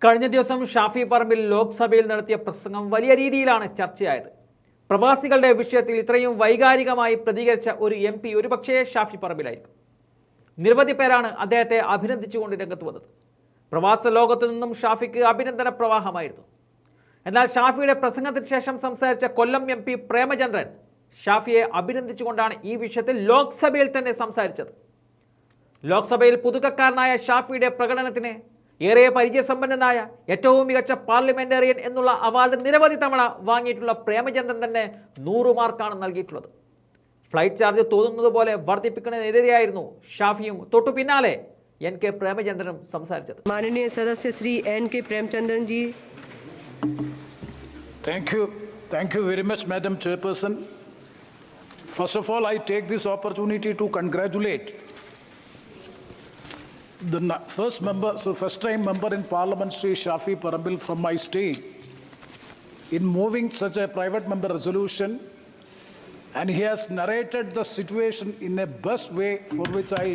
കഴിഞ്ഞ ദിവസം ഷാഫി പറമ്പിൽ ലോക്സഭയിൽ നടത്തിയ പ്രസംഗം വലിയ രീതിയിലാണ് ചർച്ചയായത്. പ്രവാസികളുടെ വിഷയത്തിൽ ഇത്രയും വൈകാരികമായി പ്രതികരിച്ച ഒരു MP ഒരുപക്ഷേ ഷാഫി പറമ്പിലായിരിക്കും. നിരവധി പേരാണ് അദ്ദേഹത്തെ അഭിനന്ദിച്ചുകൊണ്ട് രംഗത്ത് വന്നത്. പ്രവാസ ലോകത്തു നിന്നും ഷാഫിക്ക് അഭിനന്ദന പ്രവാഹമായിരുന്നു. എന്നാൽ ഷാഫിയുടെ പ്രസംഗത്തിന് ശേഷം സംസാരിച്ച കൊല്ലം MP പ്രേമചന്ദ്രൻ ഷാഫിയെ അഭിനന്ദിച്ചുകൊണ്ടാണ് ഈ വിഷയത്തിൽ ലോക്സഭയിൽ തന്നെ സംസാരിച്ചത്. ലോക്സഭയിൽ പുതുക്കക്കാരനായ ഷാഫിയുടെ പ്രകടനത്തിന് ഏറെ പരിചയസമ്പന്നനായ ഏറ്റവും മികച്ച പാർലമെന്റേറിയൻ എന്നുള്ള അവാർഡ് നിരവധി തവണ വാങ്ങിയിട്ടുള്ള പ്രേമചന്ദ്രൻ തന്നെ 100 മാർക്കാണ് നൽകിയിട്ടുള്ളത്. ഫ്ലൈറ്റ് ചാർജ് തോന്നുന്നത് പോലെ വർദ്ധിപ്പിക്കുന്നതിനെതിരെയായിരുന്നു ഷാഫിയും തൊട്ടു പിന്നാലെ NK പ്രേമചന്ദ്രനും സംസാരിച്ചത്. മാനനീയ സദസ്യ Shri NK Premachandran ji. Thank you very much, Madam Chairperson. First of all, I take this opportunity to congratulate the first-time member in Parliamentary Shafi Parambil from my state in moving such a private member resolution, and he has narrated the situation in a best way, for which I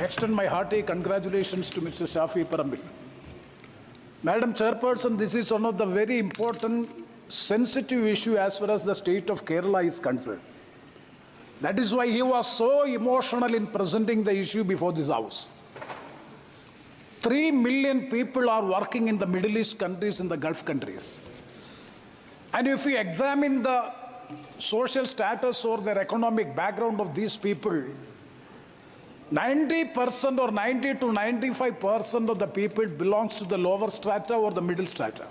extend my hearty congratulations to Mr. Shafi Parambil. Madam Chairperson, this is one of the very important, sensitive issue as far as the state of Kerala is concerned. That is why he was so emotional in presenting the issue before this House. 3 million people are working in the Middle East countries, in the Gulf countries. And if we examine the social status or their economic background of these people, 90% or 90 to 95% of the people belongs to the lower strata or the middle strata.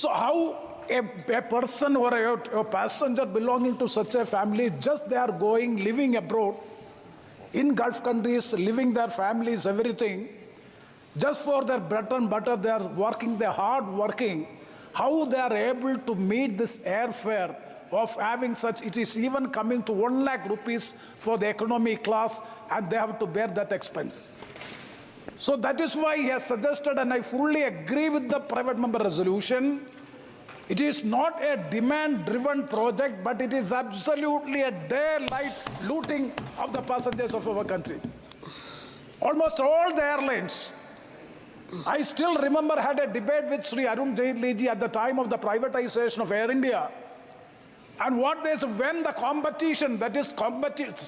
So how a person or a passenger belonging to such a family, just they are going, living abroad, in Gulf countries, living their families, everything, just for their bread and butter, they are working, they are hard working. How they are able to meet this airfare of having such, it is even coming to 1 lakh rupees for the economy class, and they have to bear that expense. So that is why he has suggested, and I fully agree with the private member resolution, it is not a demand-driven project, but it is absolutely a daylight looting of the passengers of our country. Almost all the airlines, I still remember, had a debate with Sri Arun Jaitley ji at the time of the privatization of Air India. And what they said, when the competition, that is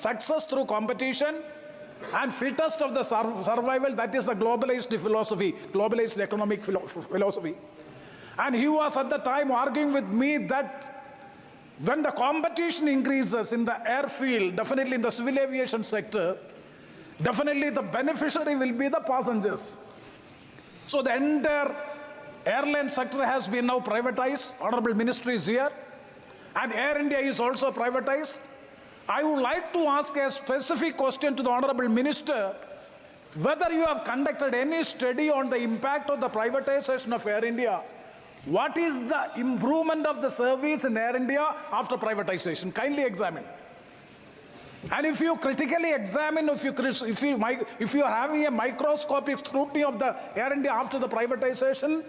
success through competition, and fittest of the survival, that is the globalized philosophy, globalized economic philosophy. And he was at the time arguing with me that when the competition increases in the airfield, definitely in the civil aviation sector, definitely the beneficiary will be the passengers. So the entire airline sector has been now privatized. Honorable Ministry is here. And Air India is also privatized. I would like to ask a specific question to the Honorable Minister, whether you have conducted any study on the impact of the privatization of Air India. What is the improvement of the service in Air India after privatization? Kindly examine. And if you critically examine, if you are having a microscopic scrutiny of the Air India after the privatization,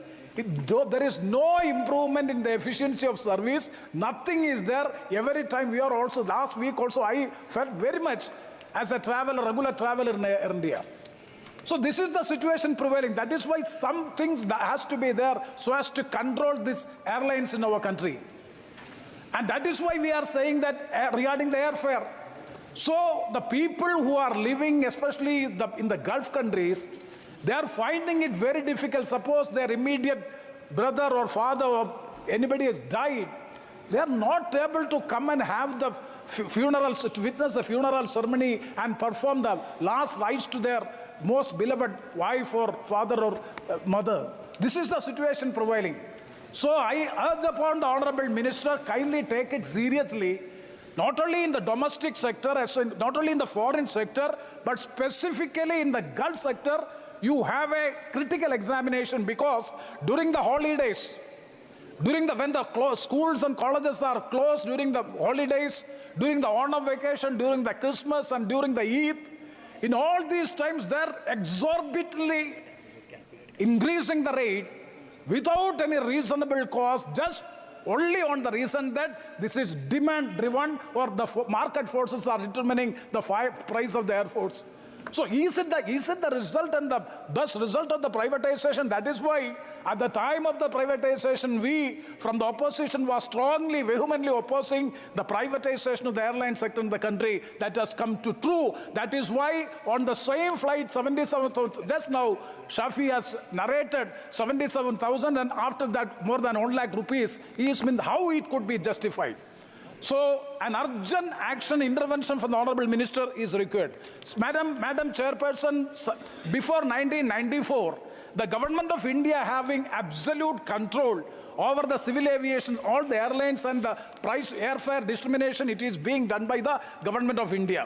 there is no improvement in the efficiency of service. Nothing is there. Every time we are also, last week also, I felt very much as a traveler, regular traveler in Air India. So this is the situation prevailing. That is why some things that has to be there so as to control these airlines in our country. And that is why we are saying that regarding the airfare. So the people who are living, especially in the Gulf countries, they are finding it very difficult. Suppose their immediate brother or father or anybody has died, they are not able to come and have the funerals, to witness the funeral ceremony and perform the last rites to their most beloved wife or father or mother. This is the situation prevailing. So I urge upon the Honorable Minister, kindly take it seriously, not only in the domestic sector, not only in the foreign sector, but specifically in the Gulf sector, you have a critical examination, because during the holidays, when the schools and colleges are closed during the holidays, during the Onam vacation, during the Christmas and during the Eid, in all these times they're exorbitantly increasing the rate without any reasonable cause, just only on the reason that this is demand driven, or the market forces are determining the price of the airports. So is it the result and the best result of the privatization? That is why at the time of the privatization, we from the opposition was strongly, vehemently opposing the privatization of the airline sector in the country. That has come to true. That is why on the same flight, 77,000, just now, Shafi has narrated 77,000, and after that, more than 1 lakh rupees. He has been how it could be justified. So an urgent action intervention from the Honorable Minister is required. Madam Chairperson, before 1994, the government of India having absolute control over the civil aviation, all the airlines and the price airfare discrimination, it is being done by the government of India.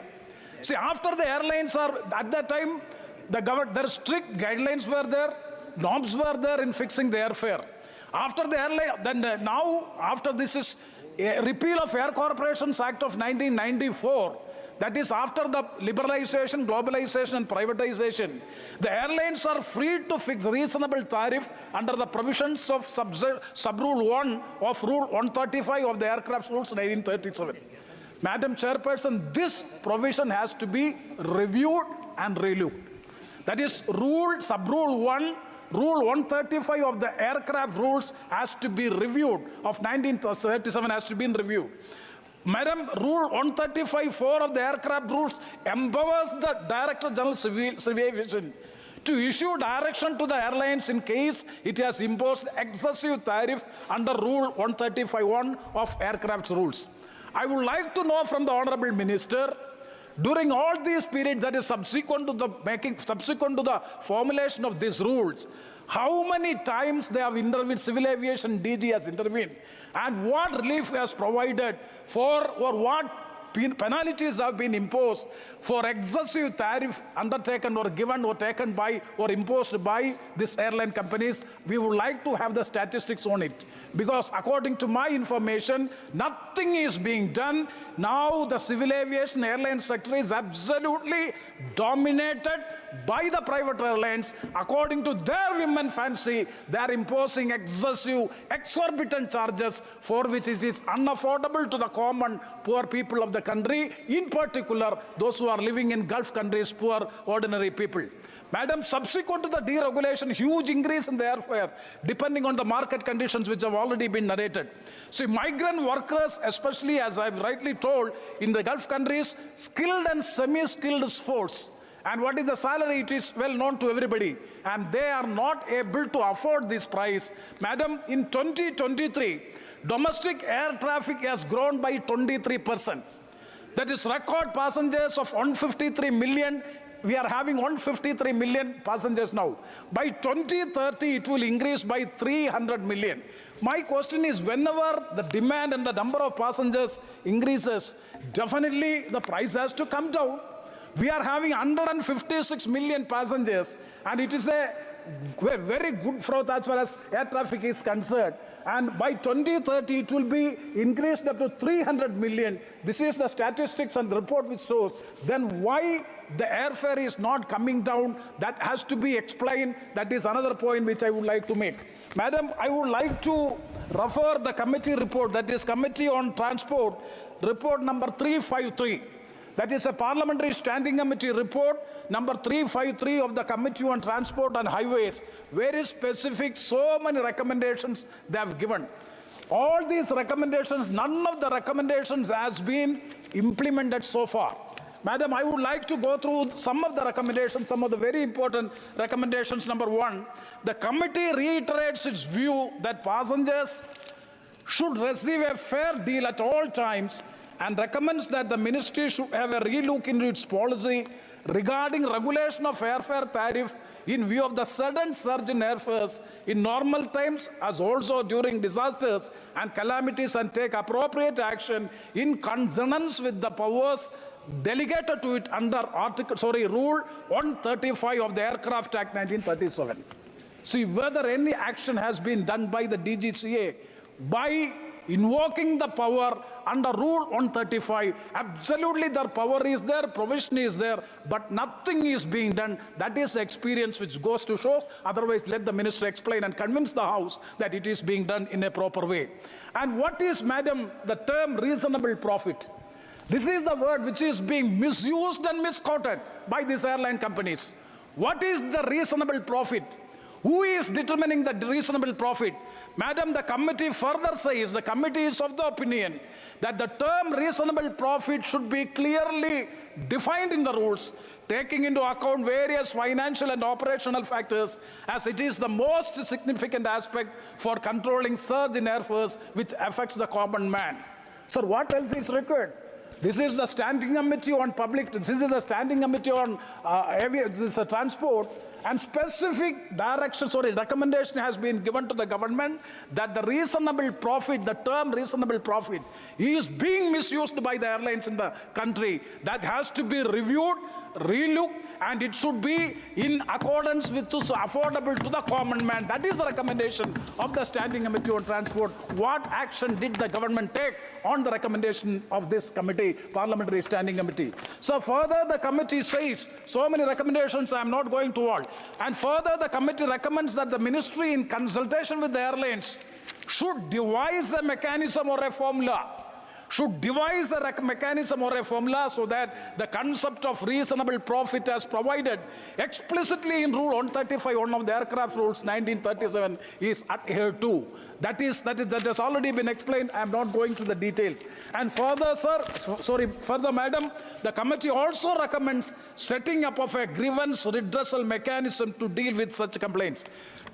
See, after the airlines are, at that time, their strict guidelines were there, norms were there in fixing the airfare. After the airline, then now, after this is a repeal of Air Corporations Act of 1994, that is after the liberalization, globalization and privatization, the airlines are free to fix reasonable tariff under the provisions of sub-rule 1 of Rule 135 of the Aircraft Rules 1937. Madam Chairperson, this provision has to be reviewed and relooked. That is sub-rule 1, Rule 135 of the aircraft rules has to be reviewed, of 1937 has to be reviewed. Madam, Rule 135(4) of the aircraft rules empowers the Director General Civil Aviation to issue direction to the airlines in case it has imposed excessive tariff under Rule 135(1) of aircraft rules. I would like to know from the Honorable Minister, during all these periods that is subsequent to the formulation of these rules, how many times they have intervened, civil aviation DG has intervened, and what relief has provided for, or what penalties have been imposed for excessive tariff undertaken or given or taken by or imposed by these airline companies. We would like to have the statistics on it, because according to my information, nothing is being done. Now the civil aviation airline sector is absolutely dominated by the private airlines. According to their women fancy, they are imposing excessive, exorbitant charges for which it is unaffordable to the common poor people of the country, in particular those who are living in Gulf countries, poor ordinary people. Madam, subsequent to the deregulation, huge increase in the airfare, depending on the market conditions which have already been narrated. See, migrant workers, especially as I've rightly told, in the Gulf countries, skilled and semi-skilled force. And what is the salary? It is well known to everybody. And they are not able to afford this price. Madam, in 2023, domestic air traffic has grown by 23%. That is record passengers of 153 million. We are having 153 million passengers now. By 2030, it will increase by 300 million. My question is, whenever the demand and the number of passengers increases, definitely the price has to come down. We are having 156 million passengers, and it is a very good growth as far as air traffic is concerned. And by 2030, it will be increased up to 300 million. This is the statistics and report which shows. Then why the airfare is not coming down? That has to be explained. That is another point which I would like to make. Madam, I would like to refer the committee report, that is Committee on Transport, report number 353. That is a Parliamentary Standing Committee report number 353 of the Committee on Transport and Highways. Very specific, so many recommendations they have given. All these recommendations, none of the recommendations has been implemented so far. Madam, I would like to go through some of the recommendations, some of the very important recommendations. Number 1, the committee reiterates its view that passengers should receive a fair deal at all times, and recommends that the ministry should have a relook into its policy regarding regulation of airfare tariff in view of the sudden surge in airfares in normal times as also during disasters and calamities, and take appropriate action in consonance with the powers delegated to it under Rule 135 of the Aircraft Act 1937. See whether any action has been done by the DGCA by invoking the power under Rule 135. Absolutely their power is there, provision is there, but nothing is being done. That is the experience which goes to show. Otherwise, let the minister explain and convince the House that it is being done in a proper way. And what is, madam, the term reasonable profit? This is the word which is being misused and misquoted by these airline companies. What is the reasonable profit? Who is determining the reasonable profit? Madam, the committee further says, the committee is of the opinion that the term reasonable profit should be clearly defined in the rules, taking into account various financial and operational factors, as it is the most significant aspect for controlling surge in airfares which affects the common man. Sir, what else is required? This is the standing committee on public, this is a standing committee on transport, and specific recommendation has been given to the government that the reasonable profit, the term reasonable profit, is being misused by the airlines in the country. That has to be reviewed, relooked, and it should be in accordance with this affordable to the common man. That is the recommendation of the Standing Committee on Transport. What action did the government take on the recommendation of this committee, Parliamentary Standing Committee? So further the committee says, so many recommendations I am not going to all. And further the committee recommends that the ministry in consultation with the airlines should devise a mechanism or a formula so that the concept of reasonable profit as provided explicitly in Rule 135, one of the aircraft rules 1937, is adhered to. That has already been explained. I am not going to the details. And further, further, madam, the committee also recommends setting up of a grievance redressal mechanism to deal with such complaints.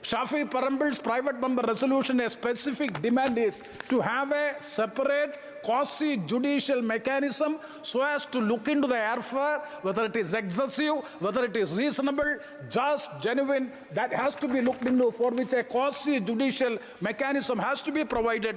Shafi Parambil's private member resolution, a specific demand is to have a separate quasi-judicial mechanism so as to look into the airfare, whether it is excessive, whether it is reasonable, just, genuine. That has to be looked into, for which a quasi-judicial mechanism has to be provided.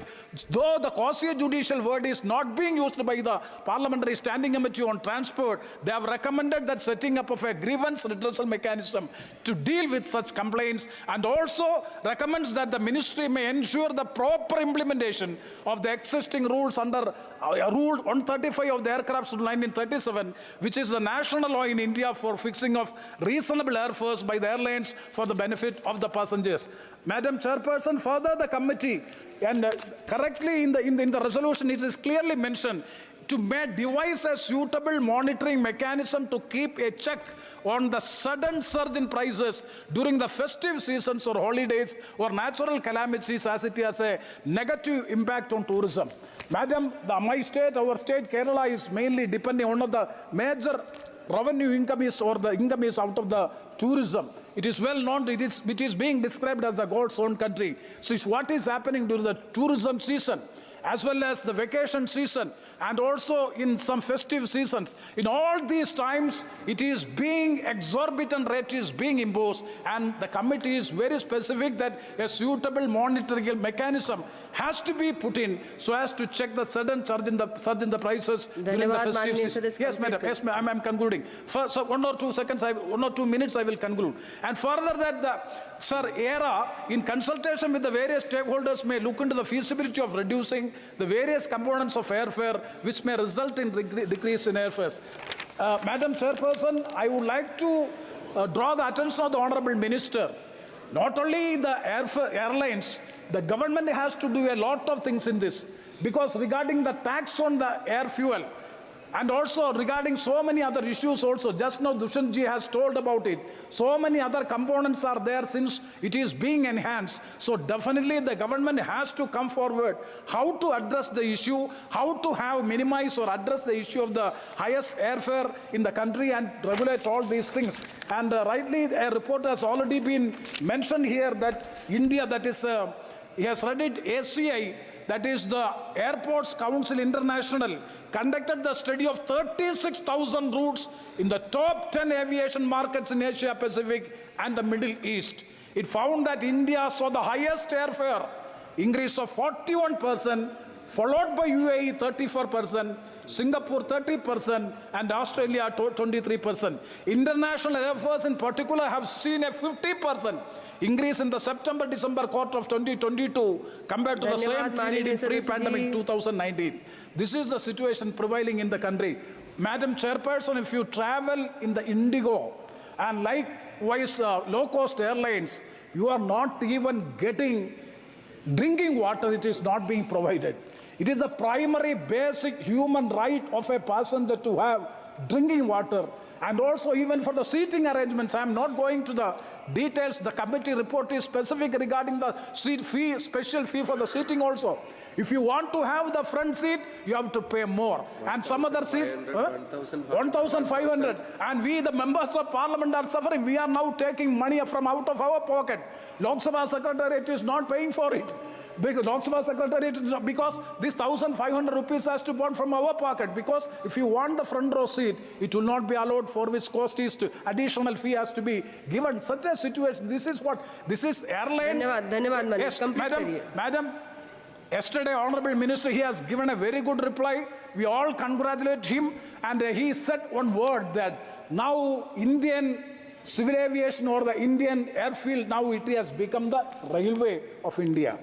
Though the quasi-judicial word is not being used by the Parliamentary Standing Committee on Transport, they have recommended that setting up of a grievance redressal mechanism to deal with such complaints, and also recommends that the ministry may ensure the proper implementation of the existing rules under Rule 135 of the Aircraft Rule 1937, which is the national law in India for fixing of reasonable airfares by the airlines for the benefit of the passengers. Madam Chairperson, further the committee, and correctly in the resolution it is clearly mentioned, to devise a suitable monitoring mechanism to keep a check on the sudden surge in prices during the festive seasons or holidays or natural calamities, as it has a negative impact on tourism. Madam, our state, Kerala, is mainly depending on one of the major revenue income is, or the income is out of the tourism. It is well known, it is being described as the God's own country. So it's what is happening during the tourism season, as well as the vacation season, and also in some festive seasons. In all these times, it is being exorbitant rate is being imposed, and the committee is very specific that a suitable monitoring mechanism has to be put in so as to check the sudden surge in the prices during the festive season. Yes, madam. Yes, ma'am. I'm concluding. So 1 or 2 minutes, I will conclude. And further that ERA, in consultation with the various stakeholders, may look into the feasibility of reducing the various components of airfare, which may result in decrease in airfares. Madam Chairperson, I would like to draw the attention of the Honourable Minister. Not only the airlines, the government has to do a lot of things in this, because regarding the tax on the air fuel, and also regarding so many other issues also, just now Dushanji has told about it. So many other components are there since it is being enhanced. So definitely the government has to come forward how to address the issue, how to minimize or address the issue of the highest airfare in the country and regulate all these things. And rightly, a report has already been mentioned here that India, that is, he has read it, ACI, that is the Airports Council International, conducted the study of 36,000 routes in the top 10 aviation markets in Asia Pacific and the Middle East. It found that India saw the highest airfare increase of 41%, followed by UAE 34%, Singapore 30%, and Australia 23%. International airfares in particular have seen a 50% increase in the September-December quarter of 2022 compared to the same period in pre-pandemic 2019. This is the situation prevailing in the country. Madam Chairperson, if you travel in the Indigo and likewise low-cost airlines, you are not even getting drinking water. It is not being provided. It is a primary basic human right of a passenger to have drinking water. And also even for the seating arrangements, I am not going to the details. The committee report is specific regarding the seat fee, special fee for the seating also. If you want to have the front seat, you have to pay more. And some other seats, 1,500. And we, the members of parliament, are suffering. We are now taking money from out of our pocket. Lok Sabha Secretariat is not paying for it. Because Lok Sabha Secretariat, because this 1,500 rupees has to burn from our pocket. Because if you want the front row seat, it will not be allowed, for which cost is to additional fee has to be given. Such a situation. This is what this is airline. धन्यवाद माननीय Yes, complete करिए Madam, yesterday Honorable Minister, he has given a very good reply. We all congratulate him, and he said one word that now Indian civil aviation or the Indian airfield, now it has become the railway of India.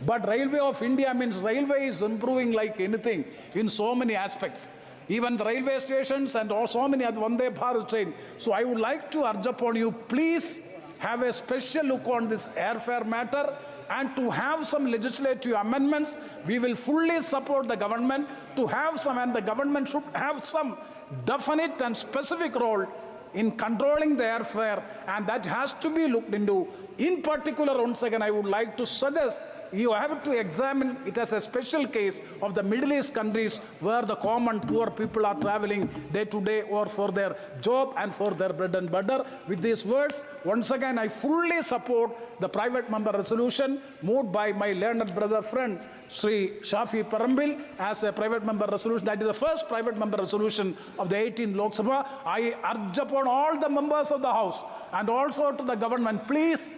But railway of India means railway is improving like anything in so many aspects. Even the railway stations and so many other Vande Bharat train. So I would like to urge upon you, please have a special look on this airfare matter and to have some legislative amendments. We will fully support the government to have some, and the government should have some definite and specific role in controlling the airfare, and that has to be looked into. In particular, once again, I would like to suggest you have to examine it as a special case of the Middle East countries where the common poor people are traveling day to day or for their job and for their bread and butter. With these words, once again, I fully support the private member resolution moved by my learned brother friend Sri Shafi Parambil as a private member resolution. That is the first private member resolution of the 18th Lok Sabha. I urge upon all the members of the House and also to the government, please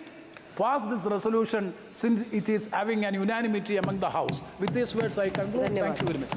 pass this resolution since it is having an unanimity among the House. With these words, I conclude. Thank you very much.